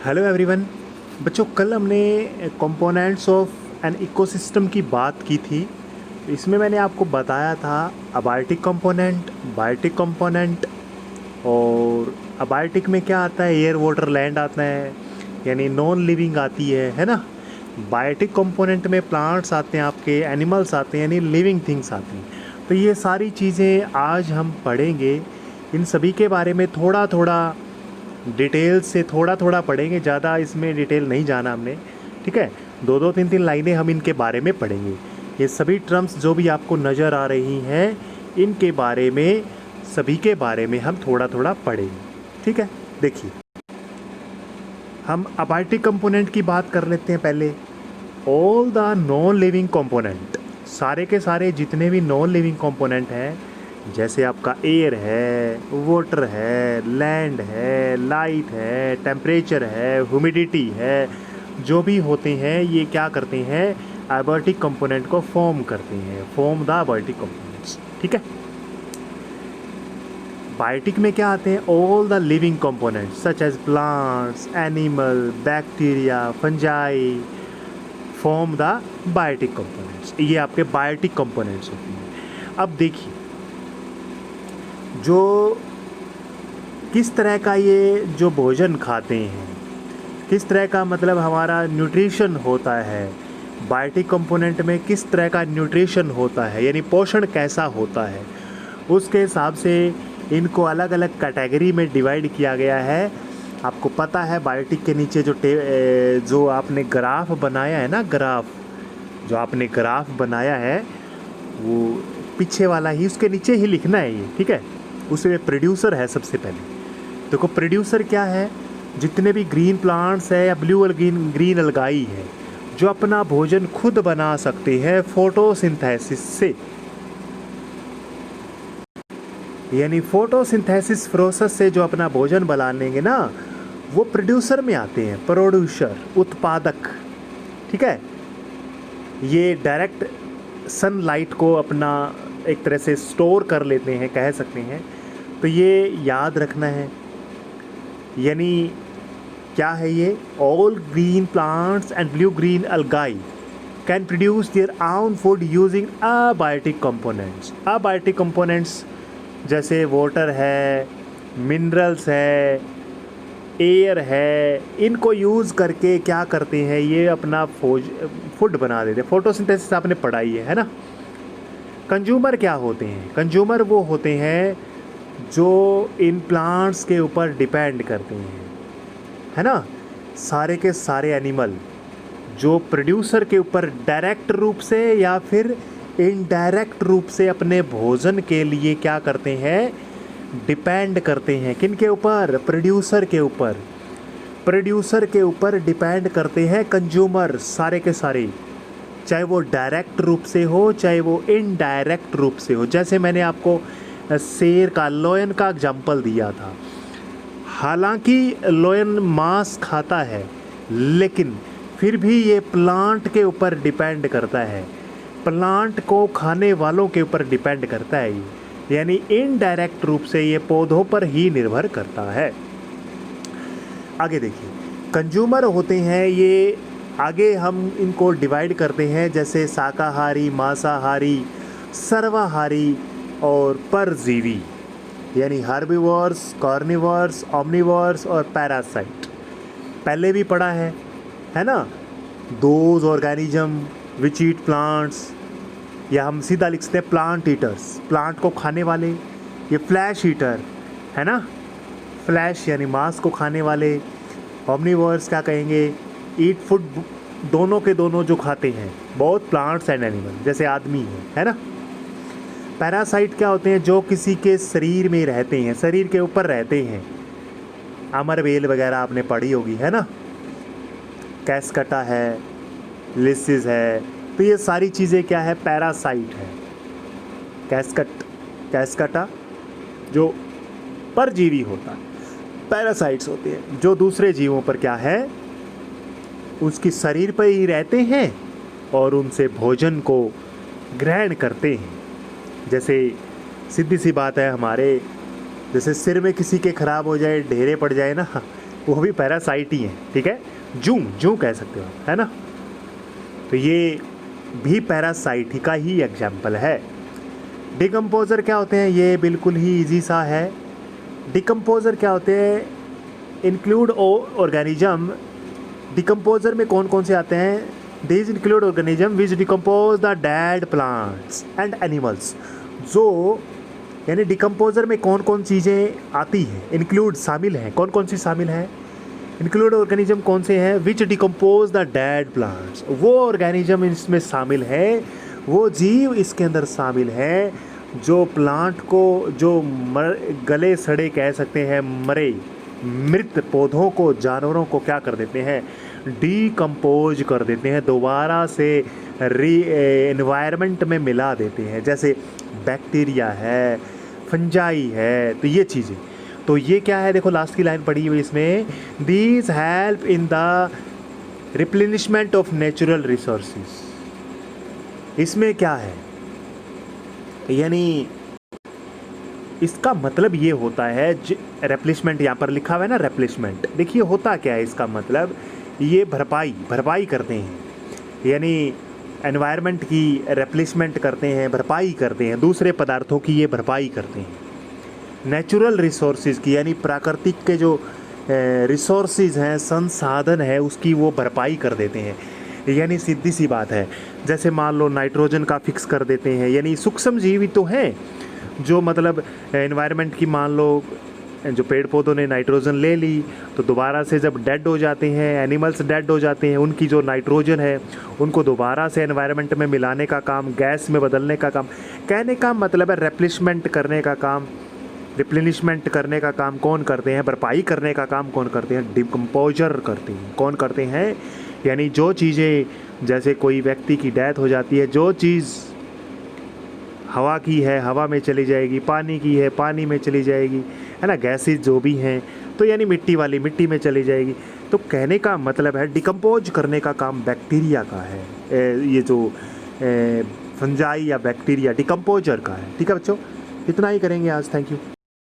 Hello everyone. बच्चों, कल हमने कंपोनेंट्स ऑफ एन इकोसिस्टम की बात की थी। इसमें मैंने आपको बताया था अबायोटिक कंपोनेंट, बायोटिक कंपोनेंट। और अबायोटिक में क्या आता है? एयर वाटर लैंड आता है, यानी नॉन लिविंग आती है ना। बायोटिक कंपोनेंट में प्लांट्स आते हैं, आपके एनिमल्स आते हैं, यानी लिविंग थिंग्स आती हैं। तो ये सारी चीज़ें आज हम पढ़ेंगे। इन सभी के बारे में थोड़ा थोड़ा डिटेल से थोड़ा थोड़ा पढ़ेंगे, ज़्यादा इसमें डिटेल नहीं जाना हमने। ठीक है, दो दो तीन तीन लाइनें हम इनके बारे में पढ़ेंगे। ये सभी टर्म्स जो भी आपको नज़र आ रही हैं, इनके बारे में, सभी के बारे में हम थोड़ा थोड़ा पढ़ेंगे। ठीक है, देखिए हम अबायोटिक कंपोनेंट की बात कर लेते हैं पहले। All the non living component, सारे के सारे जितने भी नॉन लिविंग कंपोनेंट हैं, जैसे आपका एयर है, वाटर है, लैंड है, लाइट है, टेम्परेचर है, ह्यूमिडिटी है, जो भी होते हैं ये क्या करते हैं? अबायोटिक कंपोनेंट को फॉर्म करते हैं, फॉर्म द अबायोटिक कंपोनेंट्स। ठीक है, बायोटिक में क्या आते हैं? All the living components such as plants, animal, bacteria, fungi form the biotic components. ये आपके बायोटिक कंपोनेंट्स होते हैं। अब देखिए, जो किस तरह का ये जो भोजन खाते हैं, किस तरह का मतलब हमारा न्यूट्रिशन होता है, बायोटिक कंपोनेंट में किस तरह का न्यूट्रिशन होता है, यानी पोषण कैसा होता है, उसके हिसाब से इनको अलग अलग कैटेगरी में डिवाइड किया गया है। आपको पता है बायोटिक के नीचे जो आपने ग्राफ बनाया है ना, जो आपने ग्राफ बनाया है वो पीछे वाला ही, उसके नीचे ही लिखना है ये। ठीक है, उसमें प्रोड्यूसर है सबसे पहले। देखो प्रोड्यूसर क्या है? जितने भी ग्रीन प्लांट्स है या ब्लू और ग्रीन अलगाई है, जो अपना भोजन खुद बना सकते हैं फोटोसिंथेसिस से, यानी फोटोसिंथेसिस प्रोसेस से जो अपना भोजन बना लेंगे ना, वो प्रोड्यूसर में आते हैं। प्रोड्यूसर, उत्पादक। ठीक है, ये डायरेक्ट सनलाइट को अपना एक तरह से स्टोर कर लेते हैं, कह सकते हैं। तो ये याद रखना है। यानी क्या है ये? All green plants and blue green अलगाई can produce their own food using abiotic components. Abiotic components जैसे वाटर है, मिनरल्स है, एयर है, इनको यूज़ करके क्या करते हैं? ये अपना फूड बना देते हैं। फोटोसिंथेसिस आपने पढ़ाई है ना। कंज्यूमर क्या होते हैं? कंज्यूमर वो होते हैं जो इन प्लांट्स के ऊपर डिपेंड करते हैं, है ना। सारे के सारे एनिमल जो प्रोड्यूसर के ऊपर डायरेक्ट रूप से या फिर इनडायरेक्ट रूप से अपने भोजन के लिए क्या करते हैं? डिपेंड करते हैं। किन के ऊपर? प्रोड्यूसर के ऊपर। प्रोड्यूसर के ऊपर डिपेंड करते हैं कंज्यूमर, सारे के सारे, चाहे वो डायरेक्ट रूप से हो चाहे वो इनडायरेक्ट रूप से हो। जैसे मैंने आपको शेर का, लोयन का एग्जाम्पल दिया था। हालांकि लोयन मांस खाता है, लेकिन फिर भी ये प्लांट के ऊपर डिपेंड करता है, प्लांट को खाने वालों के ऊपर डिपेंड करता है ये, यानी इनडायरेक्ट रूप से ये पौधों पर ही निर्भर करता है। आगे देखिए, कंज्यूमर होते हैं ये, आगे हम इनको डिवाइड करते हैं जैसे शाकाहारी, मांसाहारी, सर्वाहारी और परजीवी, यानी हर्बीवोर्स, कार्निवोर्स, ओमनिवोर्स और पैरासाइट। पहले भी पढ़ा है ना। Those organism which eat plants, या हम सीधा लिखते हैं प्लांट ईटर्स, प्लांट को खाने वाले। ये फ्लैश ईटर है ना, फ्लैश यानी मांस को खाने वाले। ओमनिवोर्स क्या कहेंगे? ईट फूड, दोनों के दोनों जो खाते हैं, बहुत प्लांट्स एंड एनिमल, जैसे आदमी है ना। पैरासाइट क्या होते हैं? जो किसी के शरीर में रहते हैं, शरीर के ऊपर रहते हैं। अमरबेल वगैरह आपने पढ़ी होगी, है ना। कैस्कटा है, लिसिस है, तो ये सारी चीज़ें क्या है? पैरासाइट है। कैस्कटा जो परजीवी होता है, पैरासाइट्स होते हैं जो दूसरे जीवों पर क्या है? उसकी शरीर पर ही रहते हैं और उनसे भोजन को ग्रहण करते हैं। जैसे सीधी सी बात है, हमारे जैसे सिर में किसी के ख़राब हो जाए, ढेरे पड़ जाए ना, वो भी पैरासाइट ही हैं, ठीक है, जू जू कह सकते हो, है ना। तो ये भी पैरासाइट ही का ही एग्जाम्पल है। डिकम्पोज़र क्या होते हैं, ये बिल्कुल ही इजी सा है। डिकम्पोज़र क्या होते हैं, इंक्लूड ऑर्गेनिज्म। डिकम्पोज़र में कौन कौन से आते हैं, these include organism which decompose the dead plants and animals. जो यानी डिकम्पोज़र में कौन कौन चीज़ें आती हैं, इंक्लूड शामिल हैं, कौन कौन सी शामिल हैं, इंक्लूड ऑर्गेनिज्म कौन से हैं, विच डिकम्पोज द डेड प्लांट्स, वो ऑर्गेनिज्म इसमें शामिल है, वो जीव इसके अंदर शामिल है जो प्लांट को, जो गले सड़े कह सकते हैं, मरे मृत पौधों को, जानवरों को क्या कर देते हैं, डीकम्पोज कर देते हैं, दोबारा से एनवायरनमेंट में मिला देते हैं। जैसे बैक्टीरिया है, फंजाई है, तो ये चीज़ें। तो ये क्या है, देखो लास्ट की लाइन पड़ी हुई इसमें, these help in the replenishment of natural resources. इसमें क्या है, यानी इसका मतलब ये होता है, रेप्लेसमेंट यहाँ पर लिखा हुआ है ना, रेप्लेसमेंट, देखिए होता क्या है इसका मतलब, ये भरपाई करते हैं, यानी एनवायरनमेंट की रिप्लेसमेंट करते हैं, भरपाई करते हैं, दूसरे पदार्थों की ये भरपाई करते हैं। नेचुरल रिसोर्सेज की, यानी प्राकृतिक के जो रिसोर्सेज हैं, संसाधन है, उसकी वो भरपाई कर देते हैं। यानी सीधी सी बात है, जैसे मान लो नाइट्रोजन का फिक्स कर देते हैं, यानी सूक्ष्म जीव तो हैं जो मतलब एनवायरनमेंट की, मान लो जो पेड़ पौधों ने नाइट्रोजन ले ली तो दोबारा से जब डेड हो जाते हैं, एनिमल्स डेड हो जाते हैं, उनकी जो नाइट्रोजन है उनको दोबारा से एनवायरनमेंट में मिलाने का काम, गैस में बदलने का काम, कहने का मतलब है रिप्लेसमेंट करने का काम, रिप्लेनिशमेंट करने का काम कौन करते हैं, भरपाई करने का काम कौन करते हैं, डिकम्पोजर करते हैं। कौन करते हैं, यानी जो चीज़ें, जैसे कोई व्यक्ति की डेथ हो जाती है, जो चीज़ हवा की है हवा में चली जाएगी, पानी की है पानी में चली जाएगी, है ना, गैसेज जो भी हैं, तो यानी मिट्टी वाली मिट्टी में चली जाएगी। तो कहने का मतलब है डिकम्पोज करने का काम बैक्टीरिया का है, ये जो फंजाई या बैक्टीरिया डिकम्पोजर का है। ठीक है बच्चों, इतना ही करेंगे आज, थैंक यू।